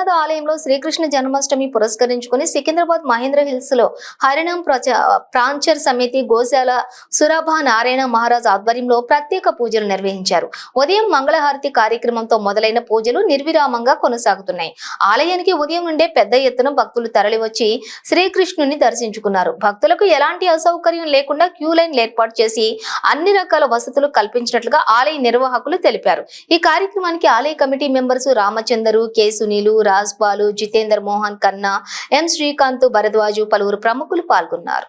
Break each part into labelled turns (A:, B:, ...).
A: జగన్నాథ ఆలయంలో శ్రీకృష్ణ జన్మాష్టమి పురస్కరించుకుని సికింద్రాబాద్ మహేంద్ర హిల్స్ లో హరినాం ప్రాంచర్ సమితి గోశాల సురభా నారాయణ మహారాజ్ ఆధ్వర్యంలో ప్రత్యేక పూజలు నిర్వహించారు. ఉదయం మంగళహారతి కార్యక్రమంతో మొదలైన పూజలు నిర్విరామంగా కొనసాగుతున్నాయి. ఆలయానికి ఉదయం నుండే పెద్ద ఎత్తున భక్తులు తరలివచ్చి శ్రీకృష్ణుని దర్శించుకున్నారు. భక్తులకు ఎలాంటి అసౌకర్యం లేకుండా క్యూ లైన్ ఏర్పాటు చేసి అన్ని రకాల వసతులు కల్పించినట్లుగా ఆలయ నిర్వాహకులు తెలిపారు. ఈ కార్యక్రమానికి ఆలయ committee members Ramachandar, K Sunil, Rajbalu, Jitender Mohan Kanna, M Srikanth, Bharadwaj పలువురు ప్రముఖులు పాల్గొన్నారు.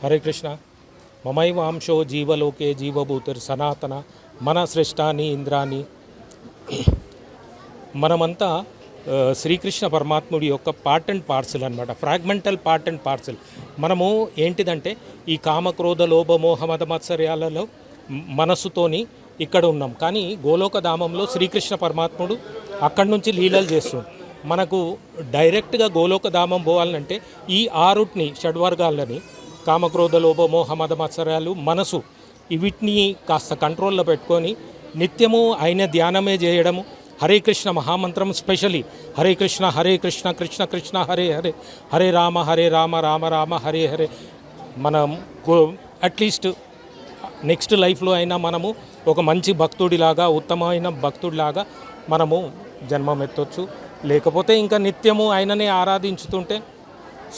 B: హరే కృష్ణ. మమైవాంశో జీవలోకే జీవభూతిర్ సనాతన మన శ్రేష్టాని ఇంద్రాని. మనమంతా శ్రీకృష్ణ పరమాత్ముడి యొక్క పార్ట్ అండ్ పార్సల్ అనమాట, ఫ్రాగ్మెంటల్ పార్ట్ అండ్ పార్సల్. మనము ఏంటిదంటే ఈ కామక్రోధ లోభ మోహ మద మత్సర్యాలలో మనస్సుతోని ఇక్కడ ఉన్నాం. కానీ గోలోకధామంలో శ్రీకృష్ణ పరమాత్ముడు అక్కడి నుంచి లీలలు చేస్తుంది. మనకు డైరెక్ట్గా గోలోకధామం పోవాలంటే ఈ ఆరుట్ని షడ్వర్గాలని కామక్రోధ లోభ మోహ మద మత్సర్యాలు మనసు వీటిని కాస్త కంట్రోల్లో పెట్టుకొని నిత్యము ఆయన ధ్యానమే చేయడము. హరే కృష్ణ మహామంత్రం, స్పెషలీ హరే కృష్ణ కృష్ణ కృష్ణ హరే హరే, హరే రామ రామ రామ హరే హరే. మనం అట్లీస్ట్ నెక్స్ట్ లైఫ్లో అయినా మనము ఒక మంచి భక్తుడిలాగా, ఉత్తమమైన భక్తుడిలాగా మనము జన్మం ఎత్తవచ్చు. లేకపోతే ఇంకా నిత్యము ఆయననే ఆరాధించుతుంటే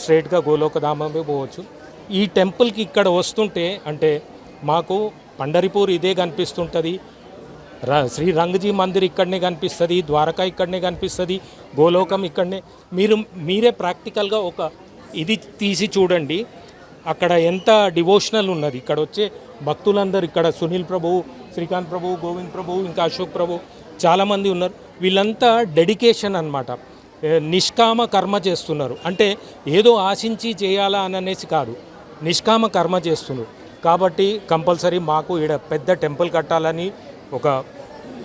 B: స్ట్రైట్గా గోలోకధామమే పోవచ్చు. ఈ టెంపుల్కి ఇక్కడ వస్తుంటే అంటే మాకు పండరిపూర్ ఇదే కనిపిస్తుంటుంది, శ్రీ రంగజీ మందిర్ ఇక్కడనే కనిపిస్తుంది, ద్వారకా ఇక్కడనే కనిపిస్తుంది, గోలోకం ఇక్కడనే. మీరే ప్రాక్టికల్గా ఒక ఇది తీసి చూడండి, అక్కడ ఎంత డివోషనల్ ఉన్నది. ఇక్కడ వచ్చే భక్తులందరూ, ఇక్కడ సునీల్ ప్రభువు, శ్రీకాంత్ ప్రభువు, గోవింద్ ప్రభువు, ఇంకా అశోక్ ప్రభు చాలామంది ఉన్నారు. వీళ్ళంతా డెడికేషన్ అన్నమాట, నిష్కామ కర్మ చేస్తున్నారు. అంటే ఏదో ఆశించి చేయాలా అనేసి కాదు, నిష్కామ కర్మ చేస్తున్నారు. కాబట్టి కంపల్సరీ మాకు ఇక్కడ పెద్ద టెంపుల్ కట్టాలని ఒక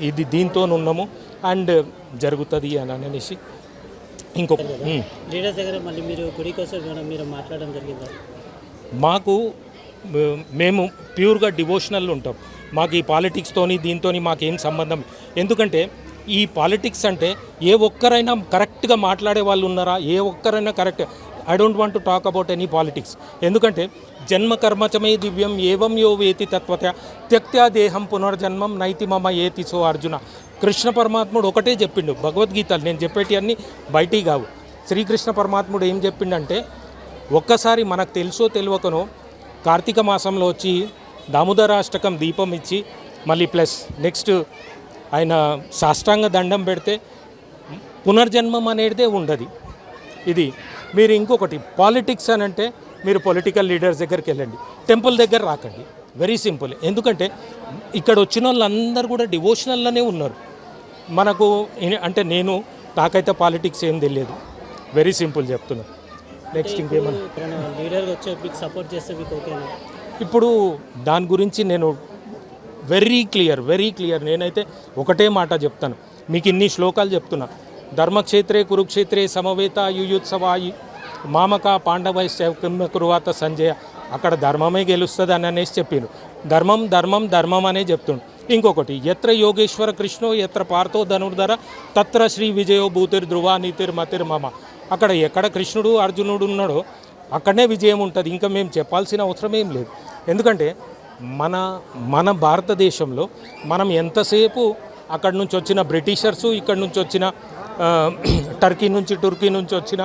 B: ఇది దీంతో ఉన్నాము అండ్ జరుగుతుంది అని అనేసి. ఇంకొక
C: లీడర్స్ దగ్గర మళ్ళీ మీరు గుడి కోసం మీరు మాట్లాడడం జరిగింది.
B: మాకు మేము ప్యూర్గా డివోషనల్ ఉంటాం. మాకు ఈ పాలిటిక్స్తోని దీంతో మాకేం సంబంధం. ఎందుకంటే ఈ పాలిటిక్స్ అంటే ఏ ఒక్కరైనా కరెక్ట్గా మాట్లాడే వాళ్ళు ఉన్నారా? ఏ ఒక్కరైనా correct. I don't want to talk about any politics. ఎందుకంటే జన్మ కర్మచమే దివ్యం ఏవం యో వేతి తత్వత త్యక్త్యా దేహం పునర్జన్మం నైతి మమ ఏతి సో అర్జున. కృష్ణ పరమాత్ముడు ఒకటే చెప్పిండు భగవద్గీతలు. నేను చెప్పేటి అన్నీ బయటికి కావు. శ్రీకృష్ణ పరమాత్ముడు ఏం చెప్పిండంటే, ఒక్కసారి మనకు తెలుసో తెలియకనో కార్తీక మాసంలో వచ్చి దామోదరాష్టకం దీపం ఇచ్చి మళ్ళీ ప్లస్ నెక్స్ట్ ఆయన సాష్టాంగ దండం పెడితే పునర్జన్మం అనేదే ఉండదు. ఇది మీరు ఇంకొకటి పాలిటిక్స్ అని అంటే మీరు పొలిటికల్ లీడర్స్ దగ్గరికి వెళ్ళండి, టెంపుల్ దగ్గర రాకండి. Very simple. ఎందుకంటే ఇక్కడ వచ్చిన వాళ్ళందరూ కూడా డివోషనల్లోనే ఉన్నారు. మనకు అంటే నాకైతే పాలిటిక్స్ ఏం తెలియదు. వెరీ సింపుల్ చెప్తున్నా. నెక్స్ట్ ఇంకేమన్నా
C: లీడర్ వచ్చే మీకు సపోర్ట్ చేస్తే మీకు ఓకేనా?
B: ఇప్పుడు దాని గురించి నేను వెరీ క్లియర్ నేనైతే ఒకటే మాట చెప్తాను. మీకు ఇన్ని శ్లోకాలు చెప్తున్నా. ధర్మక్షేత్రే కురుక్షేత్రే సమవేత యుయుత్సవాయి మామక పాండవైశ్చ కురువాత సంజయ. అక్కడ ధర్మమే గెలుస్తుంది అని అనేసి చెప్పాను. ధర్మం అనే చెప్తుండు. ఇంకొకటి ఎత్ర యోగేశ్వర కృష్ణో ఎత్ర పార్థో ధనుర్ధర తత్ర శ్రీ విజయో భూతిర్ ధ్రువ నీతిర్ మతిర్ మమ. అక్కడ ఎక్కడ కృష్ణుడు అర్జునుడు ఉన్నాడో అక్కడనే విజయం ఉంటుంది. ఇంకా మేము చెప్పాల్సిన అవసరం ఏం లేదు. ఎందుకంటే మన భారతదేశంలో మనం ఎంతసేపు అక్కడి నుంచి వచ్చిన బ్రిటిషర్సు, ఇక్కడి నుంచి వచ్చిన టర్కీ నుంచి వచ్చిన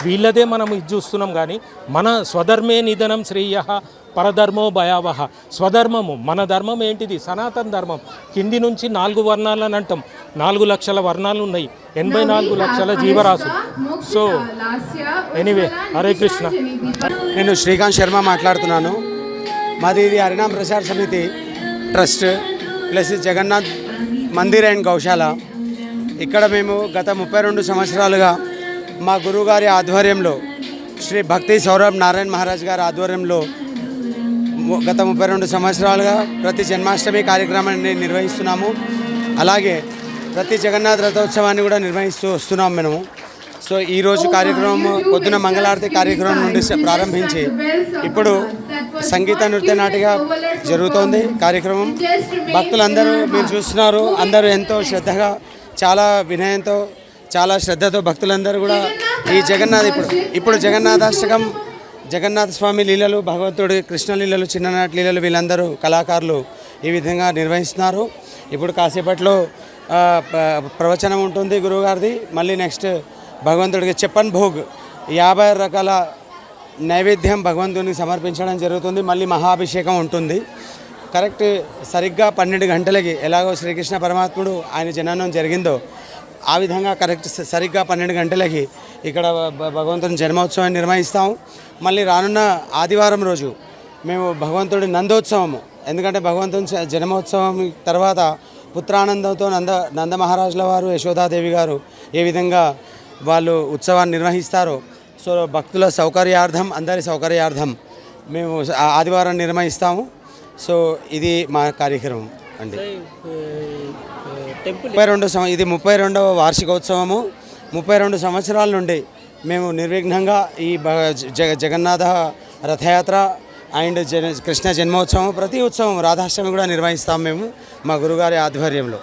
B: వీళ్ళదే మనం ఇది చూస్తున్నాం. కానీ మన స్వధర్మే నిధనం శ్రేయ పరధర్మో భయావహ. స్వధర్మము మన ధర్మం ఏంటిది? సనాతన ధర్మం. కింది నుంచి 4 వర్ణాలు అని అంటాం. 4 లక్షల వర్ణాలు ఉన్నాయి, 84 లక్షల జీవరాశులు. So anyway, Hare Krishna.
D: నేను శ్రీకాంత్ శర్మ మాట్లాడుతున్నాను. మాది ఇది Harinam Prachar Samiti trust plus Jagannath Mandir and Gaushala. ఇక్కడ మేము గత 32 సంవత్సరాలుగా మా గురువుగారి ఆధ్వర్యంలో శ్రీ భక్తి సౌరభ్ నారాయణ మహారాజ్ గారి ఆధ్వర్యంలో గత 32 సంవత్సరాలుగా ప్రతి జన్మాష్టమి కార్యక్రమాన్ని నిర్వహిస్తున్నాము. అలాగే ప్రతి జగన్నాథ రథోత్సవాన్ని కూడా నిర్వహిస్తూ వస్తున్నాం మేము. సో ఈరోజు కార్యక్రమం పొద్దున మంగళారతి కార్యక్రమం నుండి ప్రారంభించి ఇప్పుడు సంగీత నృత్య నాటిక జరుగుతోంది కార్యక్రమం. భక్తులందరూ మీరు చూస్తున్నారు, అందరూ ఎంతో శ్రద్ధగా, చాలా వినయంతో, చాలా శ్రద్ధతో భక్తులందరూ కూడా ఈ జగన్నాథ్ ఇప్పుడు జగన్నాథాష్టకం, జగన్నాథ స్వామి లీలలు, భగవంతుడి కృష్ణ లీలలు, చిన్ననాటి లీలలు వీళ్ళందరూ కళాకారులు ఈ విధంగా నిర్వహిస్తున్నారు. ఇప్పుడు కాసేపట్లో ప్రవచనం ఉంటుంది గురువుగారిది. మళ్ళీ నెక్స్ట్ భగవంతుడికి చెప్పన్ భోగ్ 50 రకాల నైవేద్యం భగవంతునికి సమర్పించడం జరుగుతుంది. మళ్ళీ మహాభిషేకం ఉంటుంది. కరెక్ట్ సరిగ్గా 12 గంటలకి ఎలాగో శ్రీకృష్ణ పరమాత్ముడు ఆయన జననం జరిగిందో ఆ విధంగా కరెక్ట్ సరిగ్గా 12 గంటలకి ఇక్కడ భగవంతుని జన్మోత్సవాన్ని నిర్వహిస్తాము. మళ్ళీ రానున్న ఆదివారం రోజు మేము భగవంతుడి నందోత్సవము, ఎందుకంటే భగవంతుని జన్మోత్సవం తర్వాత పుత్రానందంతో నంద మహారాజుల వారు, యశోదాదేవి గారు ఏ విధంగా వాళ్ళు ఉత్సవాన్ని నిర్వహిస్తారో, సో భక్తుల సౌకర్యార్థం, అందరి సౌకర్యార్థం మేము ఆదివారం నిర్వహిస్తాము. సో ఇది మా కార్యక్రమం అండి. ఇది 32వ వార్షికోత్సవము. 32 సంవత్సరాల నుండి మేము నిర్విఘ్నంగా ఈ జగన్నాథ రథయాత్ర అండ్ కృష్ణ జన్మోత్సవం, ప్రతి ఉత్సవం రాధాష్టమి కూడా నిర్వహిస్తాం మేము మా గురుగారి ఆధ్వర్యంలో.